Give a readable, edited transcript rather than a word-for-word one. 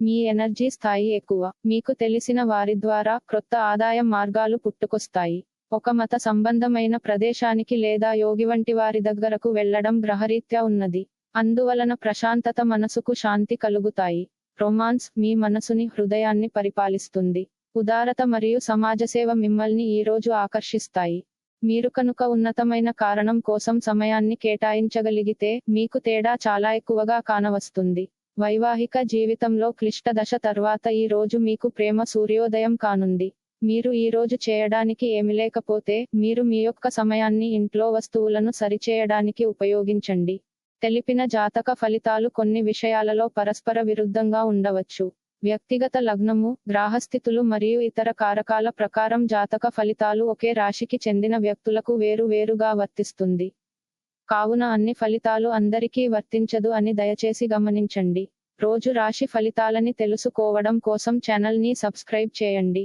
మీ energy స్థాయి ఎక్కువ. మీకు తెలిసిన వారి ద్వారా క్రొత్త ఆదాయ మార్గాలు పుట్టుకొస్తాయి. ఒక మత సంబంధమైన ప్రదేశానికి లేదా యోగి వంటి వారి దగ్గరకు వెళ్లడం గ్రహరీత్యా ఉన్నది. అందువలన ప్రశాంతత, మనసుకు శాంతి కలుగుతాయి. రొమాన్స్ మీ మనసుని, హృదయాన్ని పరిపాలిస్తుంది. ఉదారత మరియు సమాజసేవ మిమ్మల్ని ఈ రోజు ఆకర్షిస్తాయి. మీరు కనుక ఉన్నతమైన కారణం కోసం సమయాన్ని కేటాయించగలిగితే మీకు తేడా చాలా ఎక్కువగా కానవస్తుంది. వైవాహిక జీవితంలో క్లిష్ట దశ తర్వాత ఈ రోజు మీకు ప్రేమ సూర్యోదయం కానుంది. మీరు ఈ రోజు చేయడానికి ఏమి లేకపోతే మీరు మీ యొక్క సమయాన్ని ఇంట్లో వస్తువులను సరిచేయడానికి ఉపయోగించండి. తెలిపిన జాతక ఫలితాలు కొన్ని విషయాలలో పరస్పర విరుద్ధంగా ఉండవచ్చు. వ్యక్తిగత లగ్నము, గ్రహస్థితులు మరియు ఇతర కారకాల ప్రకారం జాతక ఫలితాలు ఒకే రాశికి చెందిన వ్యక్తులకు వేరు వేరుగా వర్తిస్తుంది. కావున అన్ని ఫలితాలు అందరికీ వర్తించదు అని దయచేసి గమనించండి. రోజు రాశి ఫలితాలని తెలుసుకోవడం కోసం ఛానల్ ని సబ్స్క్రైబ్ చేయండి.